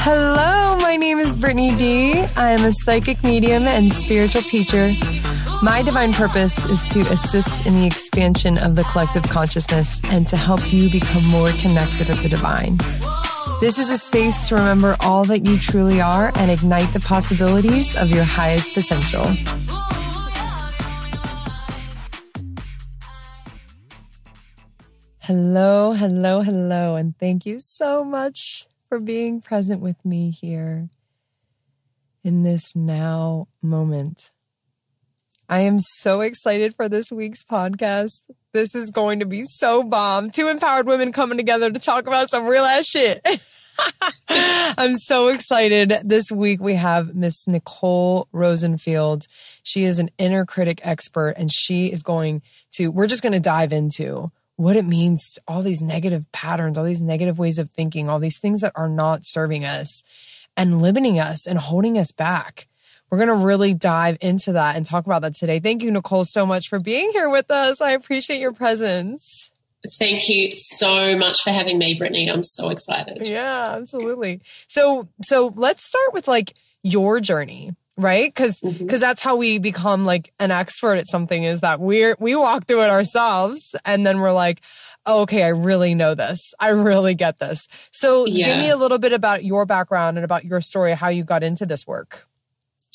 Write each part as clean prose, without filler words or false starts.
Hello, my name is Brittany D. I am a psychic medium and spiritual teacher. My divine purpose is to assist in the expansion of the collective consciousness and to help you become more connected with the divine. This is a space to remember all that you truly are and ignite the possibilities of your highest potential. Hello, hello, hello, and thank you so much for being present with me here in this now moment. I am so excited for this week's podcast. This is going to be so bomb. Two empowered women coming together to talk about some real ass shit. I'm so excited. This week we have Miss Nicole Rosenfield. She is an inner critic expert, and we're just going to dive into what it means, all these negative patterns, all these negative ways of thinking, all these things that are not serving us and limiting us and holding us back. We're going to really dive into that and talk about that today. Thank you, Nicole, so much for being here with us. I appreciate your presence. Thank you so much for having me, Brittany. I'm so excited. Yeah, absolutely. So let's start with your journey. Right? Because that's how we become an expert at something, is that we walk through it ourselves and then we're like, oh, okay, I really know this. I really get this. So Give me a little bit about your background and about your story, how you got into this work.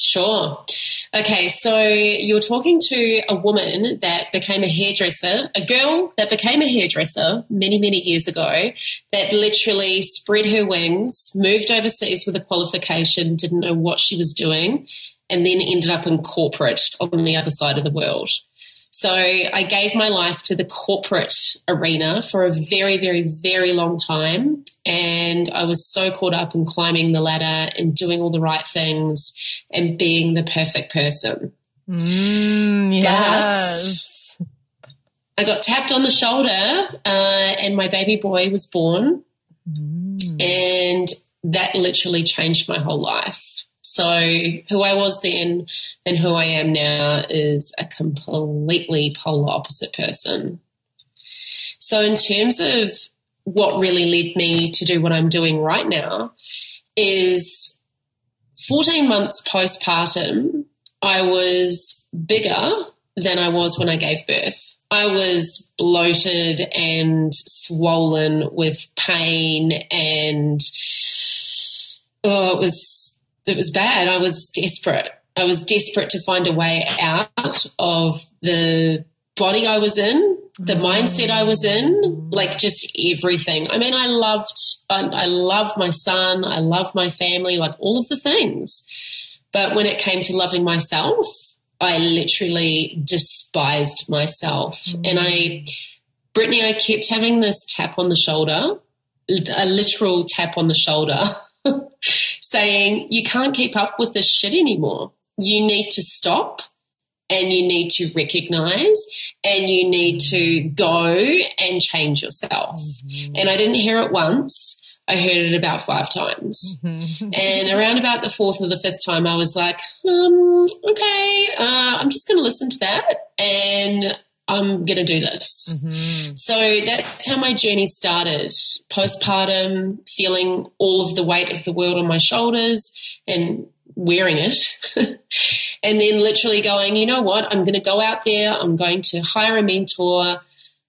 Sure. Okay, so you're talking to a woman that became a hairdresser, a girl that became a hairdresser many, many years ago, that literally spread her wings, moved overseas with a qualification, didn't know what she was doing, and then ended up in corporate on the other side of the world. So I gave my life to the corporate arena for a very, very, very long time. And I was so caught up in climbing the ladder and doing all the right things and being the perfect person. Yes. But I got tapped on the shoulder and my baby boy was born. And that literally changed my whole life. So who I was then and who I am now is a completely polar opposite person. So in terms of what really led me to do what I'm doing right now is 14 months postpartum, I was bigger than I was when I gave birth. I was bloated and swollen with pain and it was bad. I was desperate. I was desperate to find a way out of the body I was in, the mindset I was in, just everything. I mean, I love my son. I love my family, all of the things. But when it came to loving myself, I literally despised myself. And Brittany, I kept having this tap on the shoulder, a literal tap on the shoulder, saying, you can't keep up with this shit anymore. You need to stop and you need to recognize and you need to go and change yourself. And I didn't hear it once. I heard it about 5 times. And around about the 4th or the 5th time, I was like, okay, I'm just going to listen to that and I'm going to do this. So that's how my journey started. Postpartum, feeling all of the weight of the world on my shoulders and wearing it. And then literally going, you know what, I'm going to go out there. I'm going to hire a mentor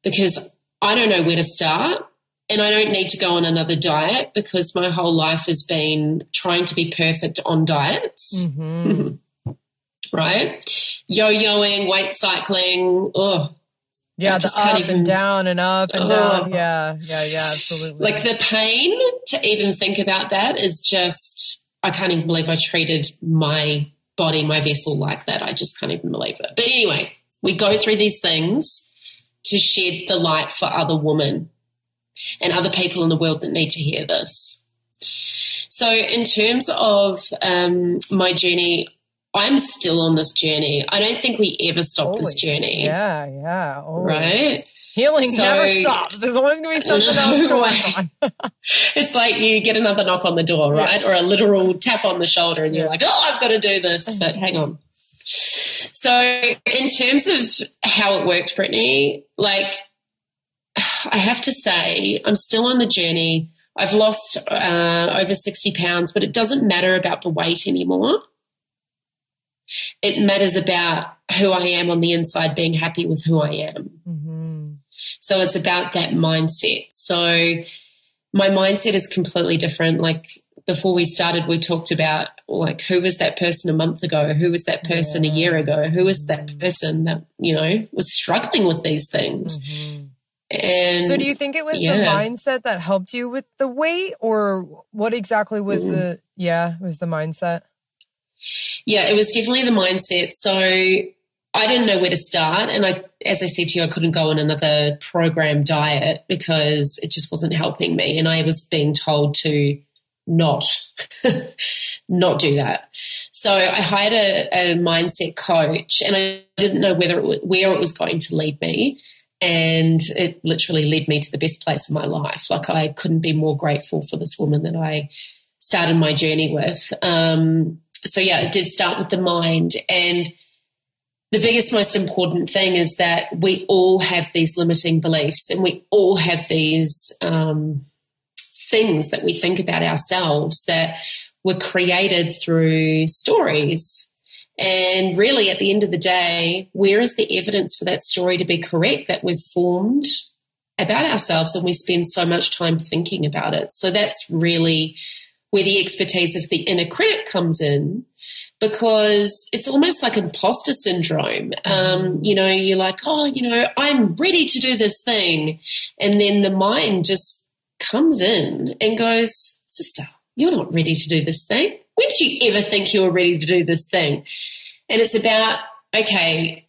because I don't know where to start. And I don't need to go on another diet because my whole life has been trying to be perfect on diets. Right? Yo-yoing, weight cycling. Oh, yeah, the up and down and up and down. Yeah, absolutely. The pain to even think about that is just, I can't even believe I treated my body, my vessel like that. I just can't even believe it. But anyway, we go through these things to shed the light for other women and other people in the world that need to hear this. So in terms of my journey, I'm still on this journey. I don't think we ever stop this journey. Yeah. Always. Right? Healing never stops. There's always going to be something else to work on. It's like you get another knock on the door, right? Yeah. Or a literal tap on the shoulder and you're like, oh, I've got to do this, but hang on. So in terms of how it worked, Brittany, I have to say I'm still on the journey I've lost over 60 pounds, but it doesn't matter about the weight anymore. It matters about who I am on the inside, being happy with who I am. Mm-hmm. So it's about that mindset. So my mindset is completely different. Like before we started, we talked about like, who was that person a month ago? Who was that person a year ago? Who was that person that, you know, was struggling with these things? Mm-hmm. And so do you think it was the mindset that helped you with the weight, or what exactly was it was the mindset? Yeah, it was definitely the mindset. So I didn't know where to start. And as I said to you, I couldn't go on another program diet because it just wasn't helping me. And I was being told to not do that. So I hired a mindset coach, and I didn't know where it was going to lead me. And it literally led me to the best place in my life. Like I couldn't be more grateful for this woman that I started my journey with. So yeah, it did start with the mind. And the biggest, most important thing is that we all have these limiting beliefs, and we all have these things that we think about ourselves that were created through stories. And really, at the end of the day, where is the evidence for that story to be correct that we've formed about ourselves, and we spend so much time thinking about it? So that's really where the expertise of the inner critic comes in, because it's almost like imposter syndrome. You know, you're like, oh, you know, I'm ready to do this thing. And then the mind just comes in and goes, sister, you're not ready to do this thing. When did you ever think you were ready to do this thing? And it's about, okay,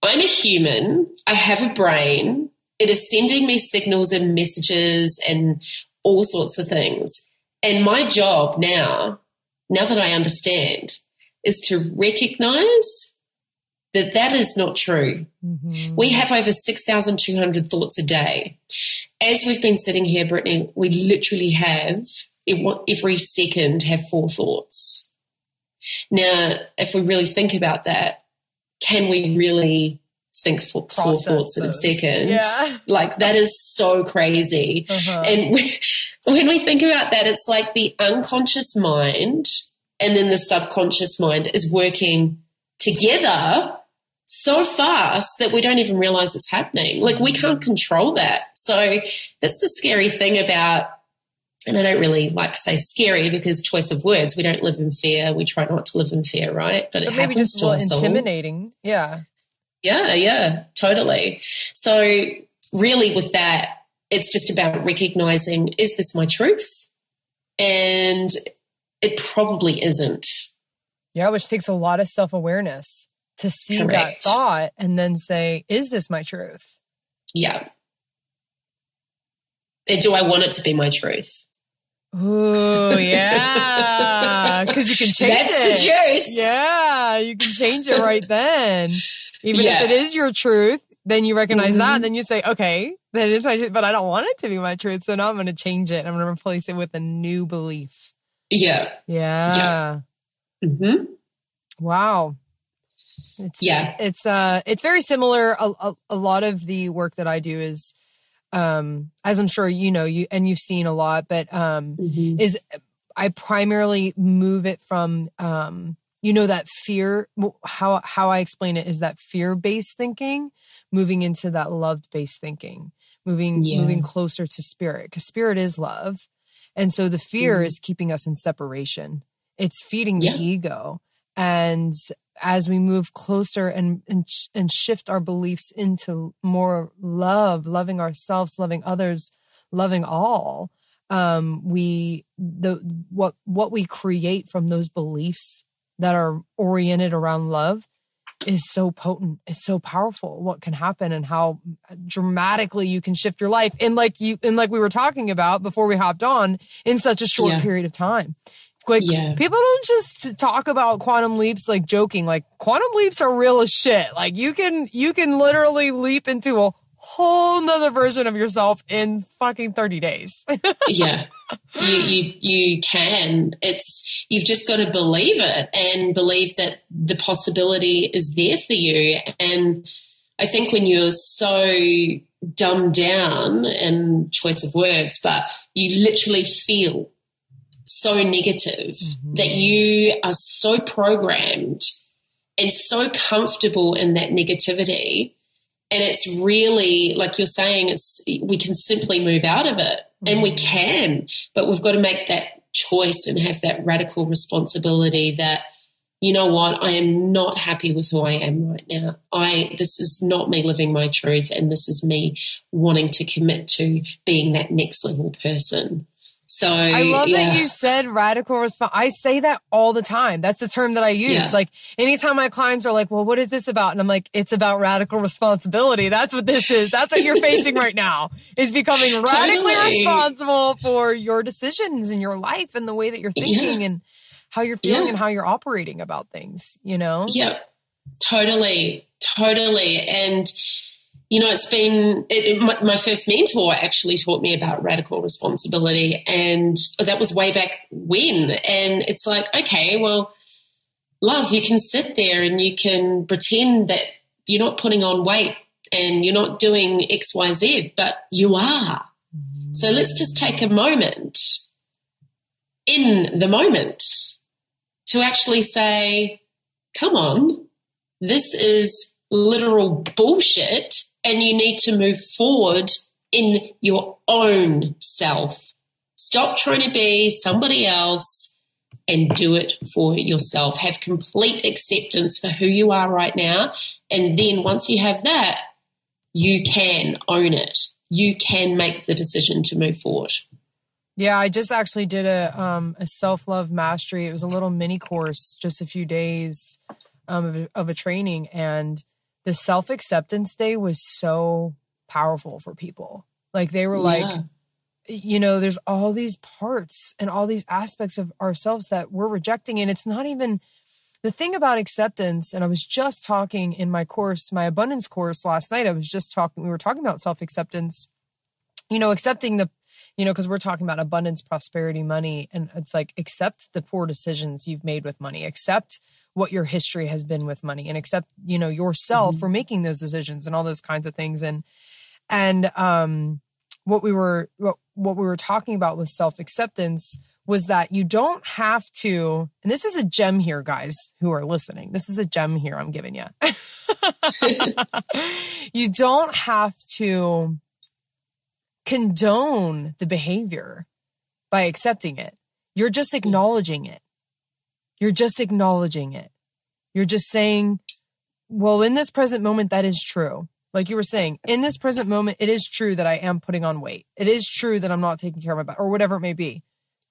I'm a human. I have a brain. It is sending me signals and messages and all sorts of things. And my job now that I understand, is to recognize that that is not true. Mm-hmm. We have over 6,200 thoughts a day. As we've been sitting here, Brittany, we literally have every second have 4 thoughts. Now, if we really think about that, can we really think 4 thoughts in a second? Yeah. Like that is so crazy. Uh-huh. And when we think about that, it's like the unconscious mind and then the subconscious mind is working together so fast that we don't even realize it's happening. Like we can't control that. So that's the scary thing about, and I don't really like to say scary because choice of words, we don't live in fear. We try not to live in fear, right? But it maybe happens just to us all. intimidating. Yeah. Yeah, totally. So really with that, it's just about recognizing, is this my truth? And it probably isn't. Yeah, which takes a lot of self-awareness to see Correct. that thought and then say, is this my truth? Yeah. And do I want it to be my truth? Ooh, yeah. Because you can change That's it. That's the juice. Yeah, you can change it right then. Even if it is your truth, then you recognize that. Then you say, okay, that is my truth, but I don't want it to be my truth. So now I'm going to change it. I'm going to replace it with a new belief. Yeah. Yeah. Mm-hmm. Wow. It's very similar. A lot of the work that I do is, as I'm sure you know, you've seen a lot, but is I primarily move it from that fear. How I explain it is that fear-based thinking, moving into that love-based thinking, moving closer to spirit, because spirit is love, and so the fear is keeping us in separation. It's feeding the ego, and as we move closer and shift our beliefs into more love, loving ourselves, loving others, loving all, what we create from those beliefs that are oriented around love is so potent. It's so powerful what can happen and how dramatically you can shift your life. And like we were talking about before we hopped on, in such a short period of time. People don't just talk about quantum leaps like joking. Like quantum leaps are real as shit. Like you can literally leap into a whole nother version of yourself in fucking 30 days. Yeah. You can. You've just got to believe it and believe that the possibility is there for you. And I think when you're so dumbed down in choice of words, but you literally feel so negative that you are so programmed and so comfortable in that negativity. And it's really, like you're saying, we can simply move out of it, and we can, but we've got to make that choice and have that radical responsibility that, you know what, I am not happy with who I am right now. This is not me living my truth, and this is me wanting to commit to being that next level person. So I love that you said radical response. I say that all the time. That's the term that I use. Yeah. Like anytime my clients are like, well, what is this about? And I'm like, it's about radical responsibility. That's what this is. That's what you're facing right now, is becoming radically responsible for your decisions in your life and the way that you're thinking and how you're feeling and how you're operating about things, you know? Yeah, totally. And, you know, my first mentor actually taught me about radical responsibility, and that was way back when. And it's like, okay, well, love, you can sit there and you can pretend that you're not putting on weight and you're not doing X, Y, Z, but you are. So let's just take a moment in the moment to actually say, come on, this is literal bullshit, and you need to move forward in your own self. Stop trying to be somebody else and do it for yourself. Have complete acceptance for who you are right now. And then once you have that, you can own it. You can make the decision to move forward. Yeah, I just actually did a self-love mastery. It was a little mini course, just a few days of a training, and the self-acceptance day was so powerful for people. Like they were like, you know, there's all these parts and all these aspects of ourselves that we're rejecting. And it's not even the thing about acceptance. And I was just talking in my course, my abundance course last night. We were talking about self-acceptance, you know, accepting because we're talking about abundance, prosperity, money. And it's like, accept the poor decisions you've made with money, accept what your history has been with money, and accept, you know, yourself for making those decisions and all those kinds of things. And what we were talking about with self-acceptance was that you don't have to, and this is a gem here, guys who are listening. This is a gem here I'm giving you. You don't have to condone the behavior by accepting it. You're just acknowledging it. You're just acknowledging it. You're just saying, well, in this present moment, that is true. Like you were saying, in this present moment, it is true that I am putting on weight. It is true that I'm not taking care of my body, or whatever it may be.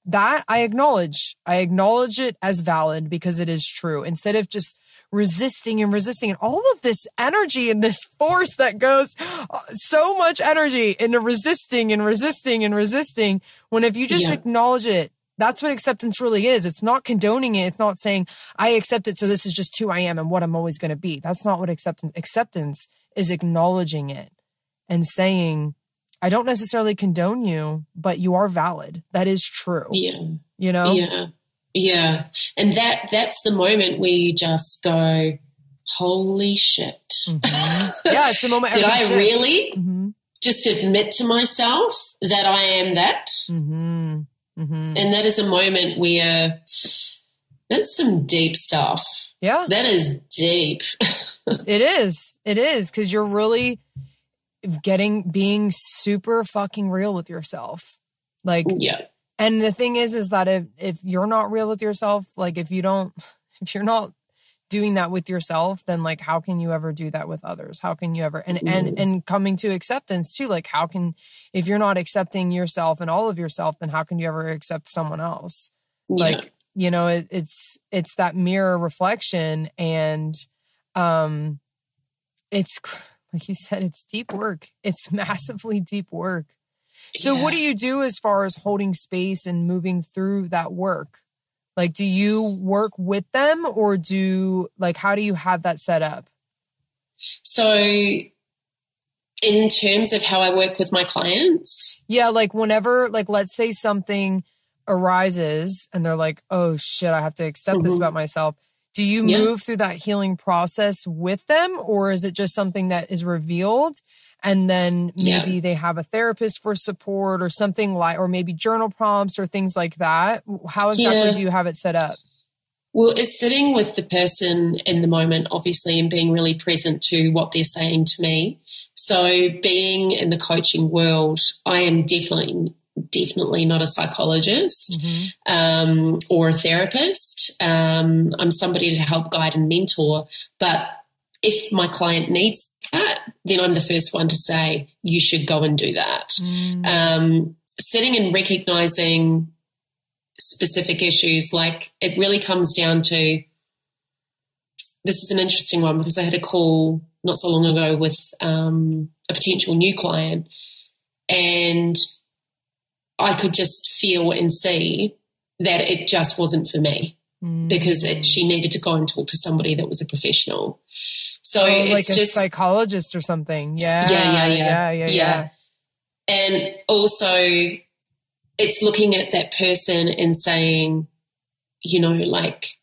That I acknowledge. I acknowledge it as valid because it is true, instead of just resisting and all of this energy and this force that goes, so much energy into resisting. When if you just acknowledge it, that's what acceptance really is. It's not condoning it. It's not saying I accept it, so this is just who I am and what I'm always going to be. That's not what acceptance is. Acknowledging it and saying, I don't necessarily condone you, but you are valid. That is true. Yeah. You know? Yeah. Yeah. And that's the moment where you just go, holy shit. Yeah, it's the moment. Did I really just admit to myself that I am that? And that is a moment where that's some deep stuff. Yeah. That is deep. It is. Because you're really being super fucking real with yourself. Like, and the thing is that if you're not real with yourself, like if you're not doing that with yourself, then like, how can you ever do that with others? How can you ever, and coming to acceptance too, like if you're not accepting yourself and all of yourself, then how can you ever accept someone else? Like, you know, it's that mirror reflection, and it's like you said, it's deep work. It's massively deep work. So what do you do as far as holding space and moving through that work? Like, do you work with them, or how do you have that set up? So in terms of how I work with my clients? Yeah. Like whenever, like, let's say something arises and they're like, oh shit, I have to accept this about myself. Do you move through that healing process with them, or is it just something that is revealed And then maybe they have a therapist for support or something like, or maybe journal prompts or things like that. How exactly do you have it set up? Well, it's sitting with the person in the moment, obviously, and being really present to what they're saying to me. So being in the coaching world, I am definitely not a psychologist or a therapist. I'm somebody to help guide and mentor. But if my client needs that, then I'm the first one to say, you should go and do that. Sitting and recognizing specific issues, like it really comes down to, this is an interesting one because I had a call not so long ago with a potential new client, and I could just feel and see that it just wasn't for me because she needed to go and talk to somebody that was a professional. So it's like a just psychologist or something. Yeah. And also it's looking at that person and saying, you know, like,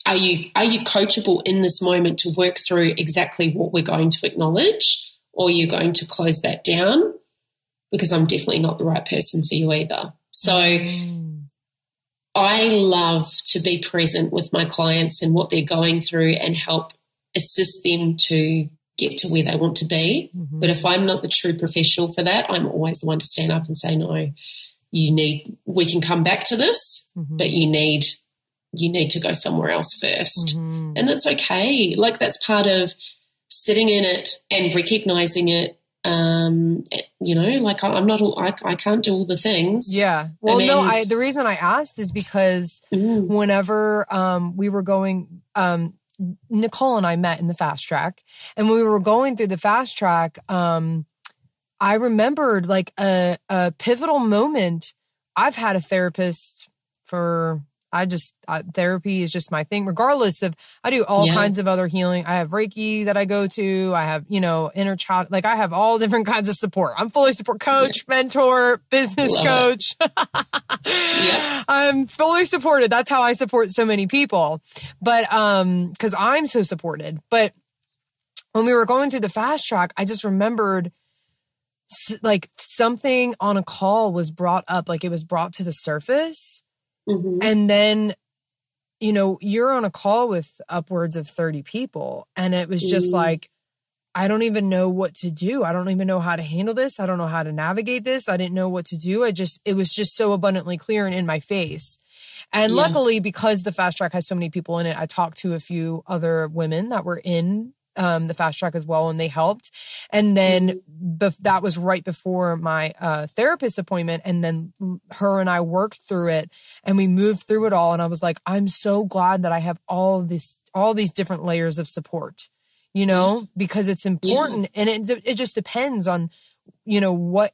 are you coachable in this moment to work through exactly what we're going to acknowledge, or are you going to close that down? Because I'm definitely not the right person for you either. So I love to be present with my clients and what they're going through and help assist them to get to where they want to be. But if I'm not the true professional for that, I'm always the one to stand up and say, no, we can come back to this, but you need to go somewhere else first. And that's okay. Like, that's part of sitting in it and recognizing it. You know, like I can't do all the things. Yeah. Well, the reason I asked is because whenever we were going, Nicole and I met in the fast track, and when we were going through the fast track, I remembered like a pivotal moment. I've had a therapist for, therapy is just my thing, regardless of, I do all kinds of other healing. I have Reiki that I go to. I have, inner child, like I have all different kinds of support. I'm fully support coach, mentor, business coach. I'm fully supported. That's how I support so many people. But, cause I'm so supported. But when we were going through the fast track, I just remembered like something on a call was brought up, like it was brought to the surface. And then, you're on a call with upwards of 30 people. And it was just like, I don't even know what to do. I don't even know how to handle this. I don't know how to navigate this. I didn't know what to do. It was just so abundantly clear and in my face. And luckily, because the fast track has so many people in it, I talked to a few other women that were in the fast track as well, and they helped. And then that was right before my therapist appointment. And then her and I worked through it, and we moved through it all. And I was like, I'm so glad that I have all these different layers of support, because it's important. And it just depends on, what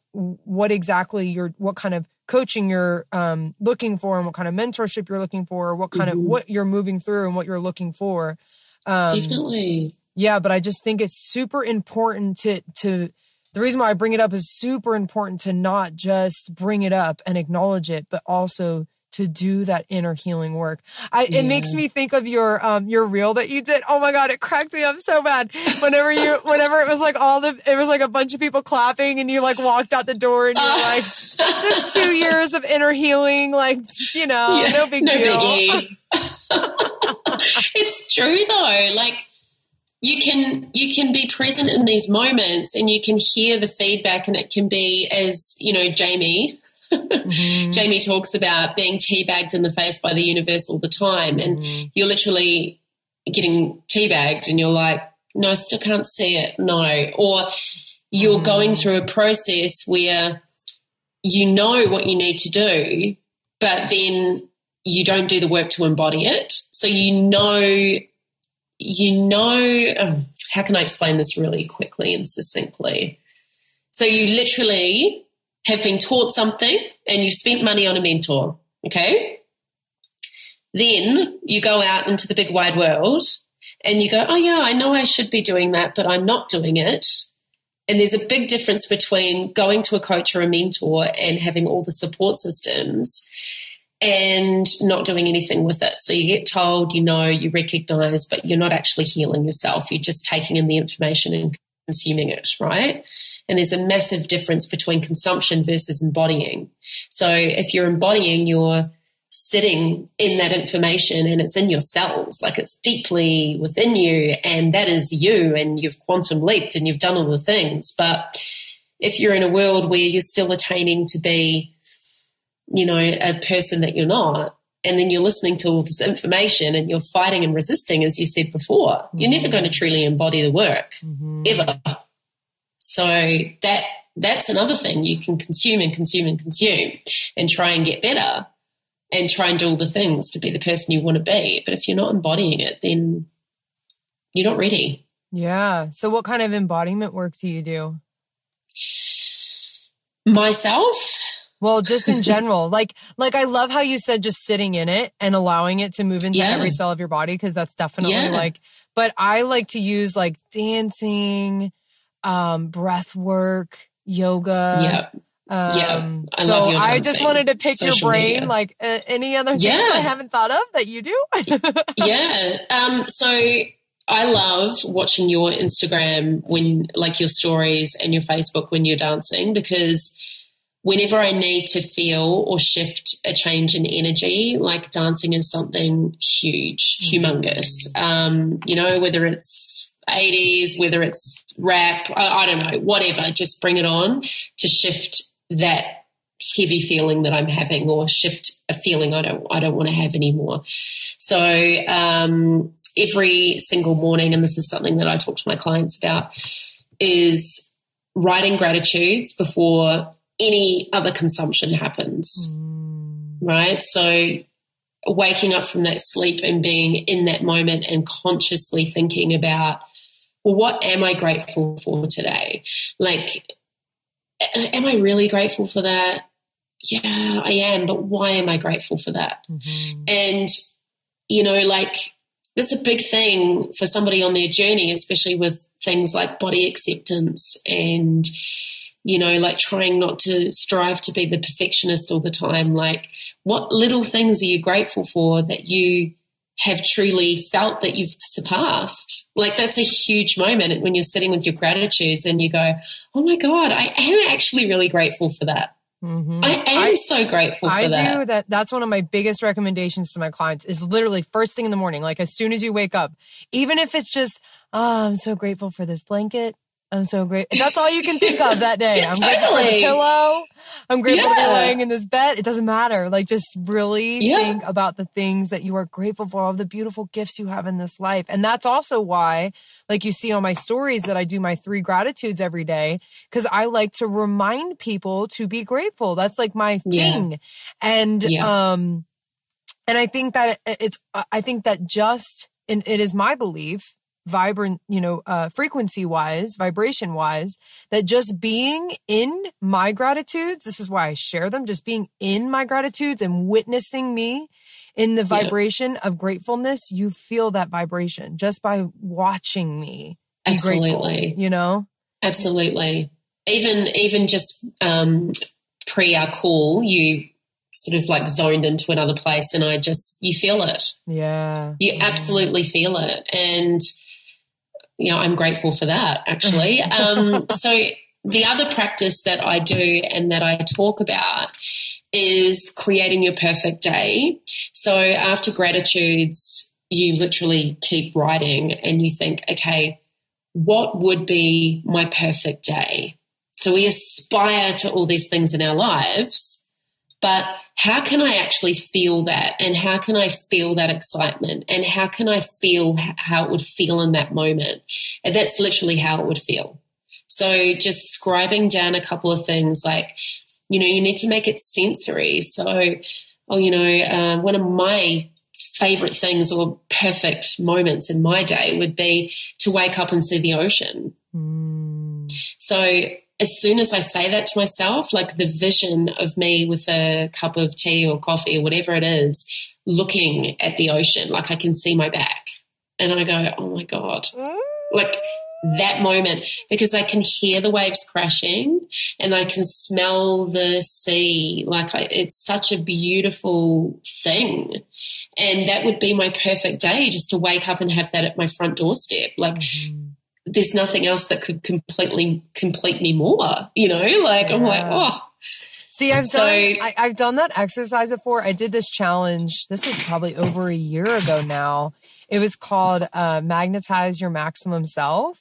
exactly what kind of coaching you're looking for, and what kind of mentorship you're looking for, what kind of what you're moving through and what you're looking for. Definitely. Yeah, but I just think it's super important to the reason why I bring it up is super important to not just bring it up and acknowledge it, but also to do that inner healing work. It makes me think of your reel that you did. Oh my God, it cracked me up so bad. Whenever it was like it was like a bunch of people clapping, and you like walked out the door, and you were like, just 2 years of inner healing, like, no big deal. Biggie. It's true though. Like, you can be present in these moments, and you can hear the feedback, and it can be, as Jamie Jamie talks about being teabagged in the face by the universe all the time, and you're literally getting teabagged, and you're like, no, I still can't see it, no. Or you're going through a process where you know what you need to do, but then you don't do the work to embody it. So how can I explain this really quickly and succinctly? So you literally have been taught something, and you've spent money on a mentor, okay? Then you go out into the big wide world, and you go, oh yeah, I know I should be doing that, but I'm not doing it. And there's a big difference between going to a coach or a mentor and having all the support systems and not doing anything with it. So you get told, you recognize, but you're not actually healing yourself. You're just taking in the information and consuming it, right? And there's a massive difference between consumption versus embodying. So if you're embodying, you're sitting in that information and it's in your cells, like it's deeply within you, and that is you, and you've quantum leaped and you've done all the things. But if you're in a world where you're still attaining to be, you know, a person that you're not, and then you're listening to all this information and you're fighting and resisting, as you said before, you're never going to truly embody the work, ever. So that's another thing. You can consume and consume and consume and try and get better and try and do all the things to be the person you want to be. But if you're not embodying it, then you're not ready. Yeah. So what kind of embodiment work do you do? Myself? Well, just in general, like I love how you said just sitting in it and allowing it to move into every cell of your body, because that's definitely like, but I like to use like dancing, breath work, yoga. I so love your I just wanted to pick your brain, media. like any other things I haven't thought of that you do. So I love watching your Instagram when, like, your stories and your Facebook when you're dancing, because whenever I need to feel or shift a change in energy, like dancing is something huge, humongous. You know, whether it's 80s, whether it's rap, I don't know, whatever, just bring it on to shift that heavy feeling that I'm having, or shift a feeling I don't want to have anymore. So every single morning, and this is something that I talk to my clients about, is writing gratitudes before any other consumption happens, right? So waking up from that sleep and being in that moment and consciously thinking about, well, what am I grateful for today? Like, am I really grateful for that? Yeah, I am, but why am I grateful for that? And, you know, like, that's a big thing for somebody on their journey, especially with things like body acceptance and, you know, like trying not to strive to be the perfectionist all the time. Like, what little things are you grateful for that you have truly felt that you've surpassed? Like, that's a huge moment when you're sitting with your gratitudes and you go, oh my God, I am actually really grateful for that. I am so grateful for that. I do. That's one of my biggest recommendations to my clients, is literally first thing in the morning, like as soon as you wake up, even if it's just, oh, I'm so grateful for this blanket. I'm so grateful. That's all you can think of that day. I'm grateful for the pillow. I'm grateful to be laying in this bed. It doesn't matter. Like, just really think about the things that you are grateful for, all the beautiful gifts you have in this life. And that's also why, like you see on my stories, that I do my 3 gratitudes every day, because I like to remind people to be grateful. That's like my thing. And, and I think that it is my belief, vibrant, you know, frequency wise, vibration wise, that just being in my gratitudes, this is why I share them, just being in my gratitudes and witnessing me in the vibration of gratefulness, you feel that vibration just by watching me be grateful, you know? Absolutely. Even just pre our call, you sort of like zoned into another place, and you feel it. Yeah. You absolutely feel it. And, you know, I'm grateful for that, actually. So the other practice that I do and that I talk about is creating your perfect day. So after gratitudes, you literally keep writing and you think, okay, what would be my perfect day? So we aspire to all these things in our lives, but how can I actually feel that? And how can I feel that excitement? And how can I feel how it would feel in that moment? And that's literally how it would feel. So just scribing down a couple of things, like, you know, you need to make it sensory. So, one of my favorite things or perfect moments in my day would be to wake up and see the ocean. So as soon as I say that to myself, like the vision of me with a cup of tea or coffee or whatever it is, looking at the ocean, like I can see my back and I go, oh my God, like that moment, because I can hear the waves crashing and I can smell the sea. Like it's such a beautiful thing. And that would be my perfect day, just to wake up and have that at my front doorstep. Like there's nothing else that could completely complete me more, you know, like I'm like, oh. See, I've done that exercise before. I did this challenge. This was probably over a year ago now. It was called Magnetize Your Maximum Self.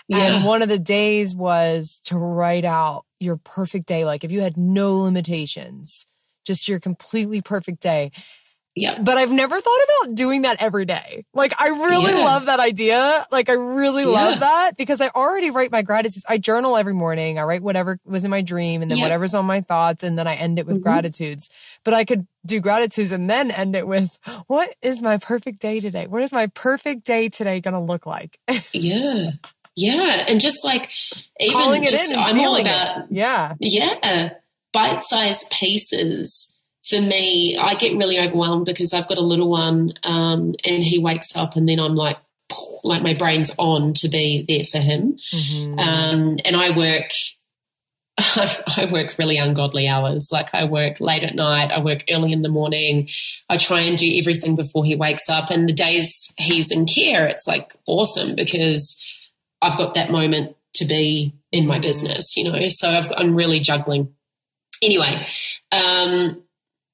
Yeah. And one of the days was to write out your perfect day. Like if you had no limitations, just your completely perfect day. Yeah. But I've never thought about doing that every day. Like I really love that idea. Like I really love that because I already write my gratitudes. I journal every morning. I write whatever was in my dream and then whatever's on my thoughts. And then I end it with gratitudes. But I could do gratitudes and then end it with, what is my perfect day today? What is my perfect day today going to look like? Yeah. Yeah. And just like, even calling it just, in and I'm all feeling about, it. Yeah. Yeah. Bite-sized pieces. For me, I get really overwhelmed because I've got a little one, and he wakes up and then I'm like my brain's on to be there for him. Mm-hmm. And I work really ungodly hours. Like I work late at night. I work early in the morning. I try and do everything before he wakes up. And the days he's in care, it's like awesome because I've got that moment to be in my business, you know, so I'm really juggling. Anyway,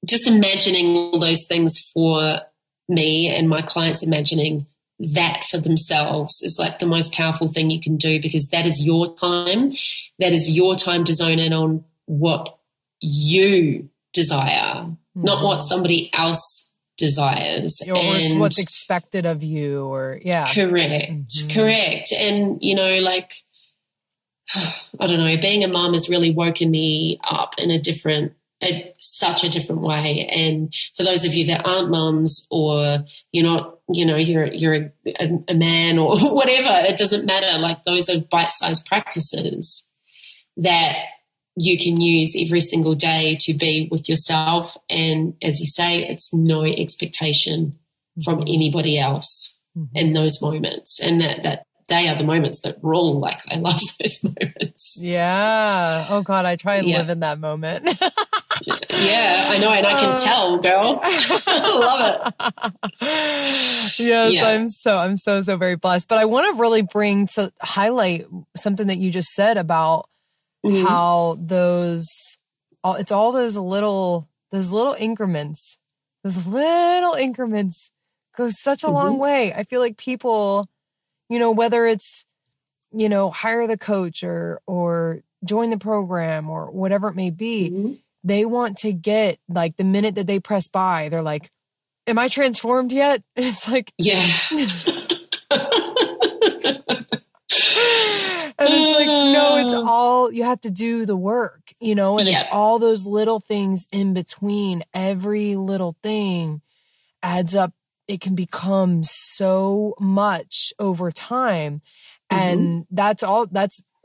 just imagining all those things for me and my clients, imagining that for themselves is like the most powerful thing you can do because that is your time. That is your time to zone in on what you desire, not what somebody else desires. Or it's what's expected of you or Correct. And, you know, like, I don't know, being a mom has really woken me up in such a different way. And for those of you that aren't mums or you're not, you know, you're a man or whatever, it doesn't matter. Like those are bite-sized practices that you can use every single day to be with yourself. And as you say, it's no expectation from anybody else in those moments. And that they are the moments that rule. Like I love those moments. Yeah. Oh God, I try and live in that moment. Yeah, I know, and I can tell, girl. I love it. Yes, I'm so very blessed. But I want to really highlight something that you just said about how it's all those little increments. Those little increments go such a long way. I feel like people, you know, whether it's, you know, hire the coach or join the program or whatever it may be, they want to get like the minute that they press buy, they're like, am I transformed yet? And it's like, yeah. And it's like, no, it's all, you have to do the work, you know, and it's all those little things in between. Every little thing adds up. It can become so much over time. And that's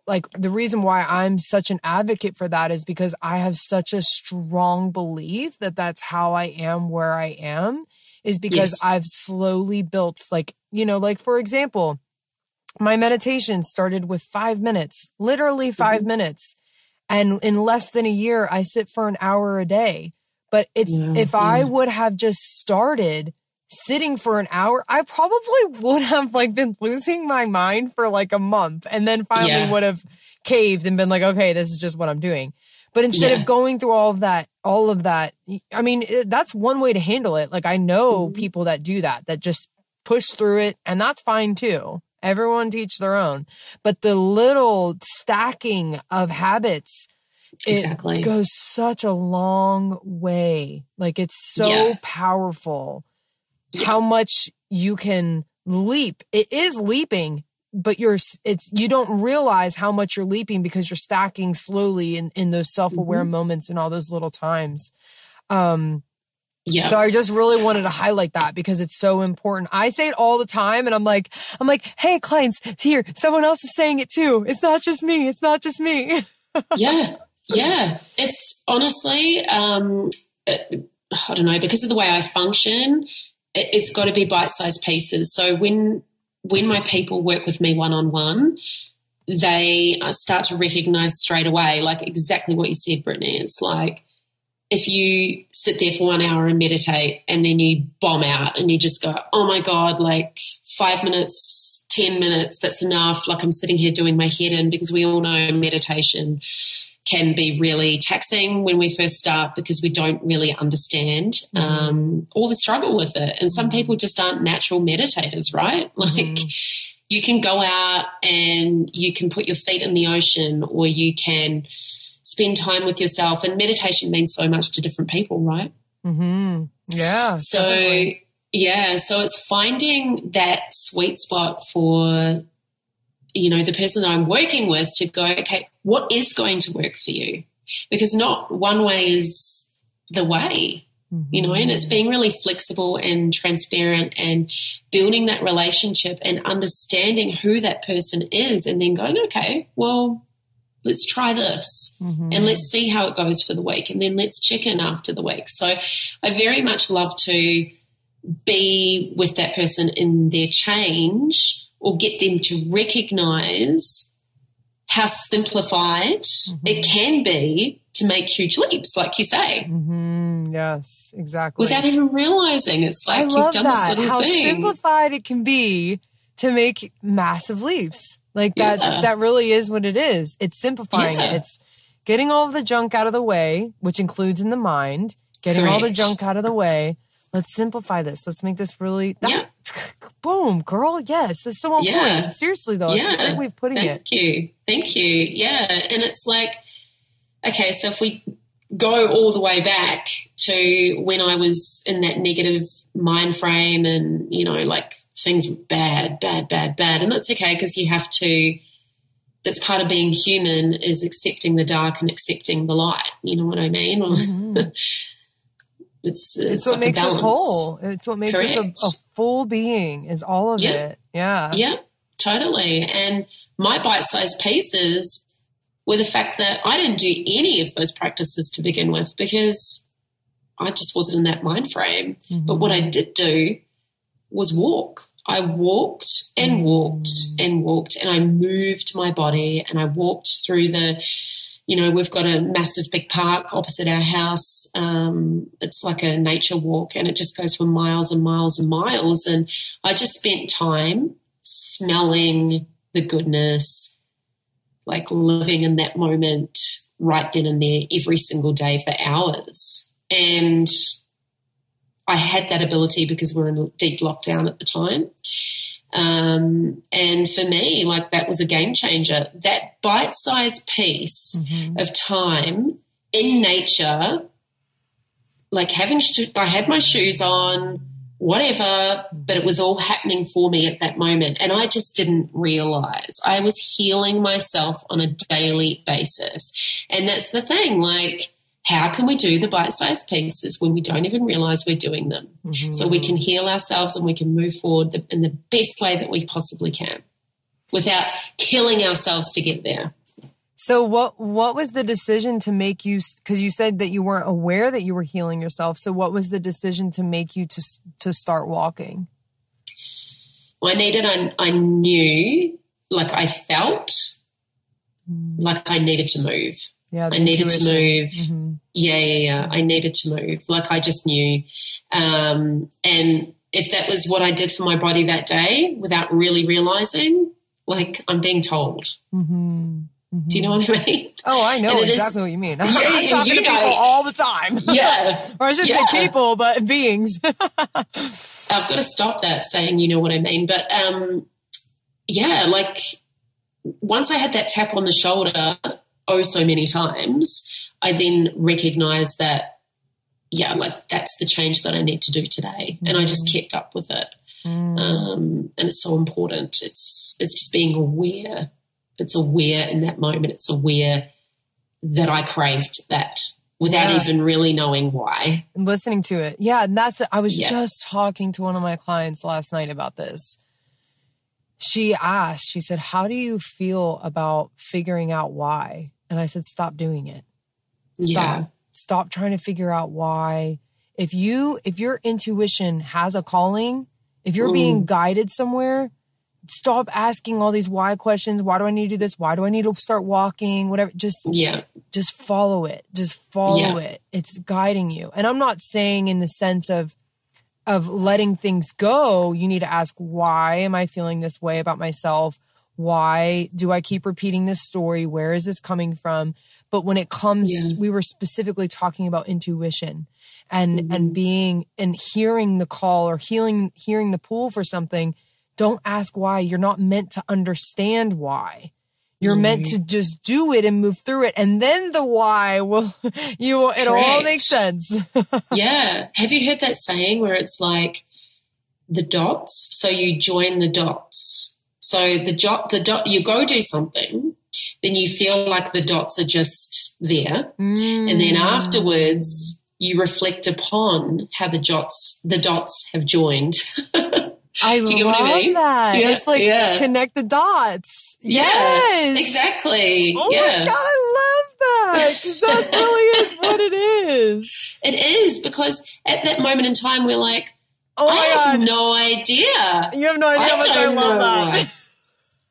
like the reason why I'm such an advocate for that is because I have such a strong belief that that's how I am where I am is because I've slowly built like, you know, like for example, my meditation started with 5 minutes, literally 5 minutes. And in less than a year, I sit for an hour a day. But if I would have just started sitting for an hour, I probably would have like been losing my mind for like a month and then finally would have caved and been like, okay, this is just what I'm doing. But instead of going through all of that, I mean, that's one way to handle it. Like I know people that do that just push through it and that's fine too. Everyone teach their own. But the little stacking of habits, it goes such a long way. Like it's so powerful how much you can leap. It is leaping, but you don't realize how much you're leaping because you're stacking slowly in those self-aware moments and all those little times. So I just really wanted to highlight that because it's so important. I say it all the time and I'm like, hey, clients, here, someone else is saying it too. It's not just me. It's not just me. Yeah. It's honestly, I don't know, because of the way I function, it's got to be bite-sized pieces. So when my people work with me one-on-one, they start to recognize straight away, like exactly what you said, Brittany. It's like, if you sit there for 1 hour and meditate and then you bomb out and you just go, oh my God, like 5 minutes, 10 minutes, that's enough. Like I'm sitting here doing my head in, because we all know meditation can be really taxing when we first start, because we don't really understand or we struggle with it. And some people just aren't natural meditators, right? Like you can go out and you can put your feet in the ocean, or you can spend time with yourself. And meditation means so much to different people, right? Yeah. So, definitely. Yeah. So it's finding that sweet spot for, you know, the person that I'm working with to go, okay, what is going to work for you? Because not one way is the way, you know, and it's being really flexible and transparent and building that relationship and understanding who that person is, and then going, okay, well, let's try this and let's see how it goes for the week, and then let's check in after the week. So I very much love to be with that person in their change, or get them to recognize how simplified it can be to make huge leaps, like you say. Yes, exactly. Without even realizing. It's like you've done this little how thing. simplified it can be to make massive leaps. Like that really is what it is. It's simplifying it. It's getting all of the junk out of the way, which includes in the mind, getting all the junk out of the way. Let's simplify this. Let's make this really, boom, girl. Yes. That's so on point. Seriously though, it's a great way of putting it. Thank you. Yeah. And it's like, okay, so if we go all the way back to when I was in that negative mind frame and, you know, like things were bad. And that's okay, because you have to, that's part of being human, is accepting the dark and accepting the light. You know what I mean? It's what like makes us whole. It's what makes us a full being, is all of it. Yeah. Yeah, totally. And my bite-sized pieces were the fact that I didn't do any of those practices to begin with, because I just wasn't in that mind frame. But what I did do was walk. I walked and walked and walked, and I moved my body, and I walked through the, you know, we've got a massive big park opposite our house. It's like a nature walk, and it just goes for miles and miles and miles. And I just spent time smelling the goodness, like living in that moment right then and there every single day for hours. And I had that ability because we're in deep lockdown at the time. And for me, like, that was a game changer. That bite-sized piece of time in nature, like I had my shoes on, whatever, but it was all happening for me at that moment. And I just didn't realize I was healing myself on a daily basis. And that's the thing, like, how can we do the bite-sized pieces when we don't even realize we're doing them? So we can heal ourselves and we can move forward in the best way that we possibly can without killing ourselves to get there. So what was the decision to make you, because you said that you weren't aware that you were healing yourself. So what was the decision to make you to start walking? Well, I knew, like, I felt like I needed to move. Yeah, I needed to move. Yeah. I needed to move. Like, I just knew. And if that was what I did for my body that day without really realizing, like, I'm being told. Do you know what I mean? Oh, I know exactly what you mean. I'm talking to people all the time. Yeah. Or I shouldn't say people, but beings. I've got to stop that saying, you know what I mean? But, like, once I had that tap on the shoulder so many times, I then recognized that, like, that's the change that I need to do today. And I just kept up with it. And it's so important. It's just being aware. It's aware in that moment. It's aware that I craved that without even really knowing why. And listening to it. Yeah. And I was just talking to one of my clients last night about this. She said, how do you feel about figuring out why? And I said, stop doing it. Stop trying to figure out why. If your intuition has a calling, if you're being guided somewhere, stop asking all these why questions. Why do I need to do this? Why do I need to start walking? Whatever. Just follow it. Just follow it. It's guiding you. And I'm not saying in the sense of letting things go, you need to ask, why am I feeling this way about myself? Why do I keep repeating this story? Where is this coming from? But when it comes, we were specifically talking about intuition and being and hearing the call or hearing the pull for something. Don't ask why. You're not meant to understand why. You're meant to just do it and move through it. And then the why it all makes sense. Yeah. Have you heard that saying where it's like the dots? So you join the dots. So the dot, you go do something, then you feel like the dots are just there. And then afterwards you reflect upon how the dots have joined. I love that. Yeah, it's like connect the dots. Yeah, yes. Exactly. Oh my God, I love that. Because that really is what it is. It is, because at that moment in time, we're like, I have no idea. You have no idea how much I love that. Why.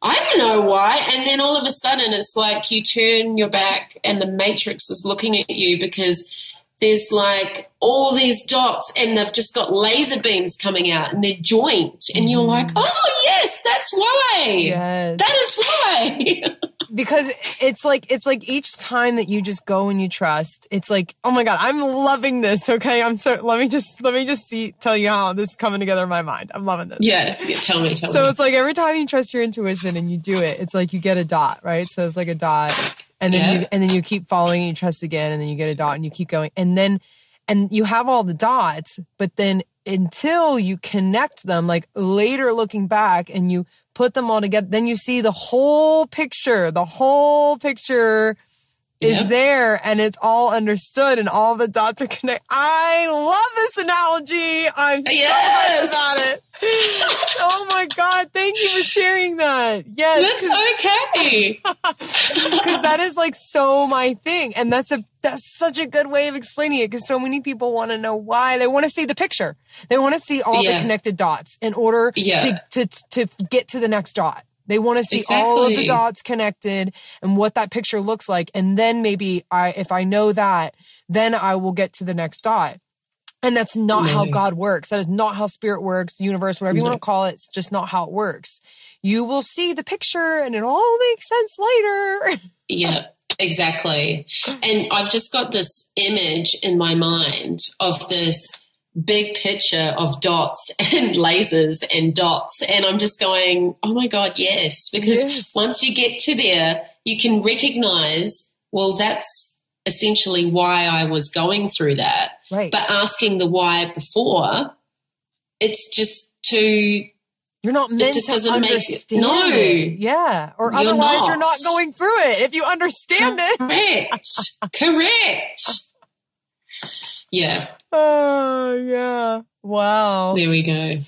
I don't know why. And then all of a sudden it's like you turn your back and the matrix is looking at you because there's like all these dots and they've just got laser beams coming out and they're joint. And you're like, oh, yes, that's why. Yes. That is why. Because it's like each time that you just go and you trust, it's like, oh my God, I'm loving this. Okay. Let me just tell you how this is coming together in my mind. I'm loving this. Yeah. Tell me. So it's like every time you trust your intuition and you do it, it's like you get a dot, right? So it's like a dot. And then you keep following and you trust again, and then you get a dot and you keep going. And you have all the dots, but then until you connect them, like later looking back and you put them all together, then you see the whole picture. The whole picture is there and it's all understood and all the dots are connected. I love this analogy. I'm so excited about it. Oh my God. Thank you for sharing that. Yes. That's okay. Because that is like so my thing. And that's such a good way of explaining it, because so many people want to know why. They want to see the picture. They want to see all the connected dots in order to get to the next dot. They want to see all of the dots connected and what that picture looks like. And then maybe if I know that, then I will get to the next dot. And that's not how God works. That is not how spirit works, the universe, whatever you want to call it. It's just not how it works. You will see the picture and it all makes sense later. Yeah, exactly. And I've just got this image in my mind of this big picture of dots and lasers and dots. And I'm just going, oh my God, yes. Because once you get to there, you can recognize, well, that's essentially why I was going through that. Right. But asking the why before, it's just too... You're not meant to understand it. Yeah. Or otherwise you're not going through it if you understand it. Correct. Yeah. Oh, yeah. Wow. There we go.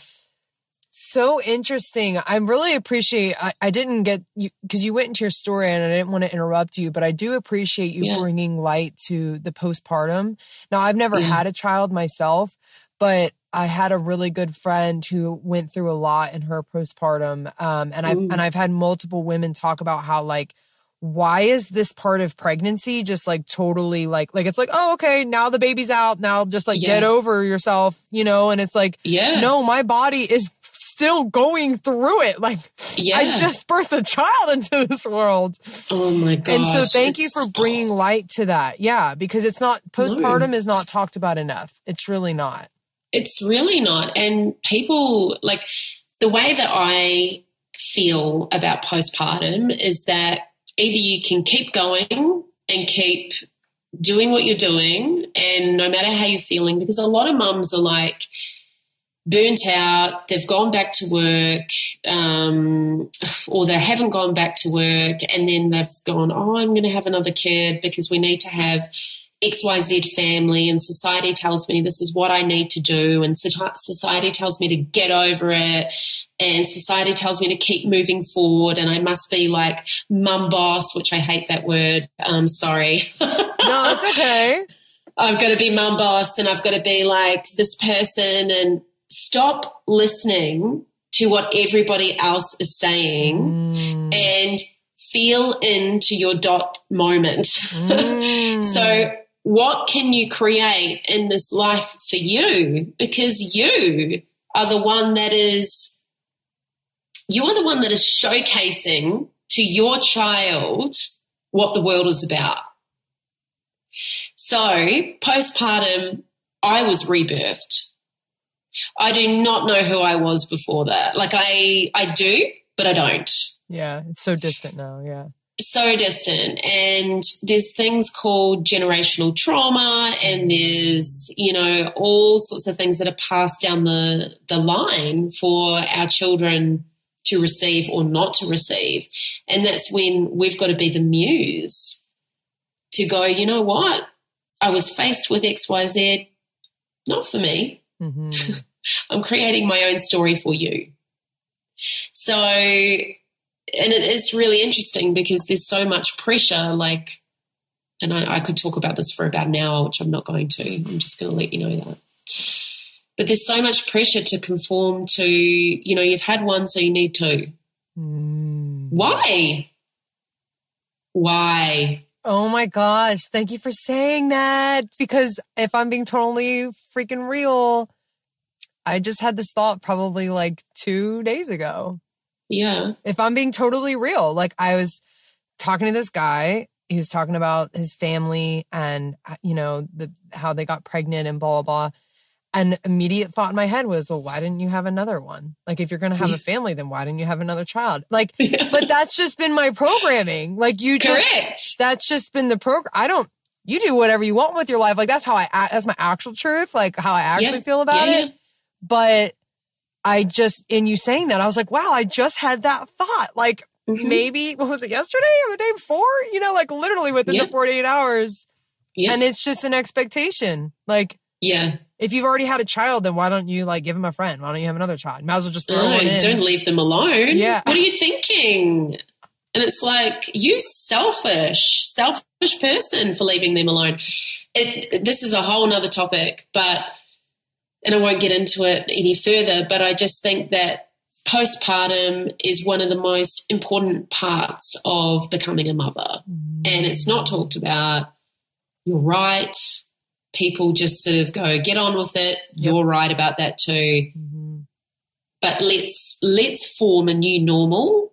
So interesting. I really appreciate, I didn't get you, because you went into your story and I didn't want to interrupt you, but I do appreciate you bringing light to the postpartum. Now, I've never had a child myself, but I had a really good friend who went through a lot in her postpartum. And I've had multiple women talk about how, like, why is this part of pregnancy just like totally like it's like, oh, okay, now the baby's out. Now just like get over yourself, you know? And it's like, no, my body is still going through it. Like I just birthed a child into this world. Oh my gosh. And so thank you for bringing light to that. Yeah. Because it's not, postpartum is not talked about enough. It's really not. It's really not. And people, like, the way that I feel about postpartum is that either you can keep going and keep doing what you're doing, and no matter how you're feeling, because a lot of mums are like burnt out, they've gone back to work, or they haven't gone back to work, and then they've gone, oh, I'm going to have another kid because we need to have XYZ family, and society tells me this is what I need to do, and society tells me to get over it, and society tells me to keep moving forward, and I must be like mum boss, which I hate that word. Sorry. No, it's okay. I've got to be mum boss, and I've got to be like this person, and stop listening to what everybody else is saying and feel into your dot moment. So what can you create in this life for you? Because you are the one that is showcasing to your child what the world is about. So postpartum, I was rebirthed. I do not know who I was before that. Like I do, but I don't. Yeah, it's so distant now, yeah. So distant. And there's things called generational trauma, and there's, all sorts of things that are passed down the line for our children to receive or not to receive. And that's when we've got to be the muse to go, you know what? I was faced with XYZ, not for me. Mm-hmm. I'm creating my own story for you. So, and it's really interesting because there's so much pressure, like, and I could talk about this for about an hour, which I'm not going to. I'm just going to let you know that. But there's so much pressure to conform to, you've had one, so you need two. Why? Why? Oh, my gosh. Thank you for saying that, because if I'm being totally freaking real, I just had this thought probably like 2 days ago. Yeah. If I'm being totally real, like I was talking to this guy, he was talking about his family and, how they got pregnant and blah, blah, blah. An immediate thought in my head was, well, why didn't you have another one? Like, if you're going to have a family, then why didn't you have another child? Like, but that's just been my programming. Like that's just been the program. You do whatever you want with your life. Like, that's how that's my actual truth. Like how I actually feel about it. But in you saying that, I was like, wow, I just had that thought. Like maybe, what was it, yesterday or the day before? Like literally within the 48 hours. Yeah. And it's just an expectation. Like, if you've already had a child, then why don't you give him a friend? Why don't you have another child? Might as well just throw one in. Don't leave them alone. Yeah. What are you thinking? And it's like, you selfish person for leaving them alone. This is a whole nother topic, and I won't get into it any further, but I just think that postpartum is one of the most important parts of becoming a mother. And it's not talked about. You're right. People just sort of go, get on with it. Yep. You're right about that too. Mm-hmm. But let's form a new normal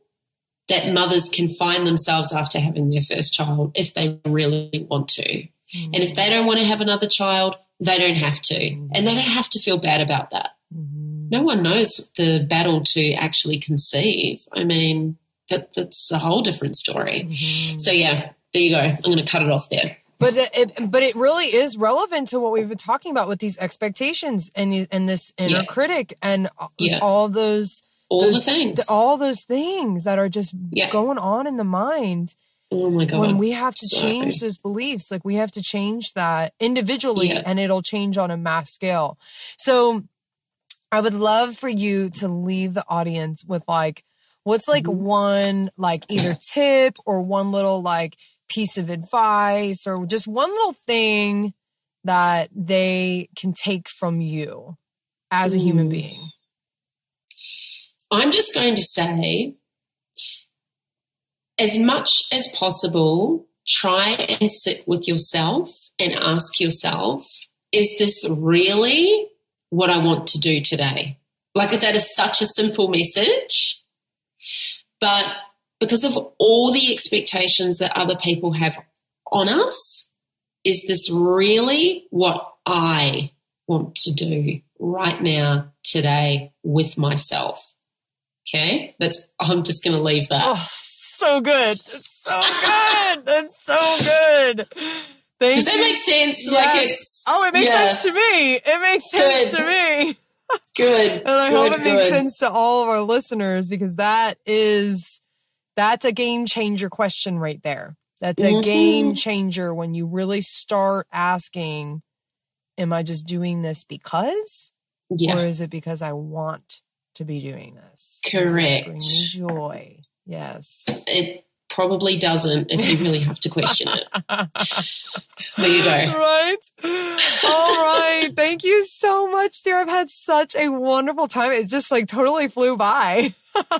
that mothers can find themselves after having their first child if they really want to. Mm-hmm. And if they don't want to have another child, they don't have to. Mm-hmm. And they don't have to feel bad about that. Mm-hmm. No one knows the battle to actually conceive. I mean, that's a whole different story. Mm-hmm. So, yeah, there you go. I'm going to cut it off there. But it really is relevant to what we've been talking about with these expectations and this inner critic and all those things that are just going on in the mind. Oh my God. When we have to change those beliefs, like we have to change that individually and it'll change on a mass scale. So I would love for you to leave the audience with what's one either tip or one little piece of advice or just one little thing that they can take from you as a human being. I'm just going to say, as much as possible, try and sit with yourself and ask yourself, is this really what I want to do today? That is such a simple message, but because of all the expectations that other people have on us, is this really what I want to do right now, today, with myself? Okay? I'm just going to leave that. Oh, so good. It's so good. That's so good. Does that make sense? Yes. It makes sense to me. It makes sense to me. Good. And I hope it makes sense to all of our listeners, because that's a game changer question right there. That's a game changer when you really start asking, am I just doing this because? Or is it because I want to be doing this? Correct. Does this bring me joy? Yes. It probably doesn't if you really have to question it. There you go. Right. All right. Thank you so much, dear. I've had such a wonderful time. It just totally flew by.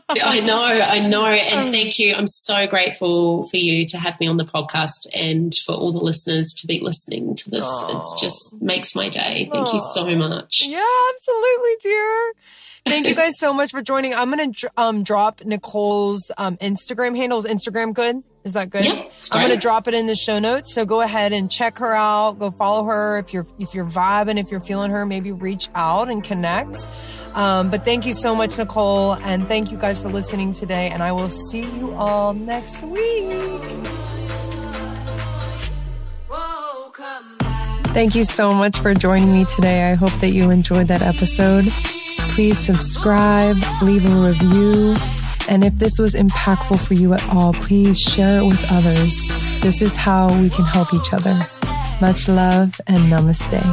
I know. And thank you. I'm so grateful for you to have me on the podcast and for all the listeners to be listening to this. It just makes my day. Thank you so much. Yeah, absolutely, dear. Thank you guys so much for joining. I'm going to drop Nicole's Instagram handle. Is Instagram good? Is that good? Yeah, I'm going to drop it in the show notes. So go ahead and check her out. Go follow her. If you're vibing, if you're feeling her, maybe reach out and connect. But thank you so much, Nicole. And thank you guys for listening today. And I will see you all next week. Thank you so much for joining me today. I hope that you enjoyed that episode. Please subscribe, leave a review. And if this was impactful for you at all, please share it with others. This is how we can help each other. Much love and namaste.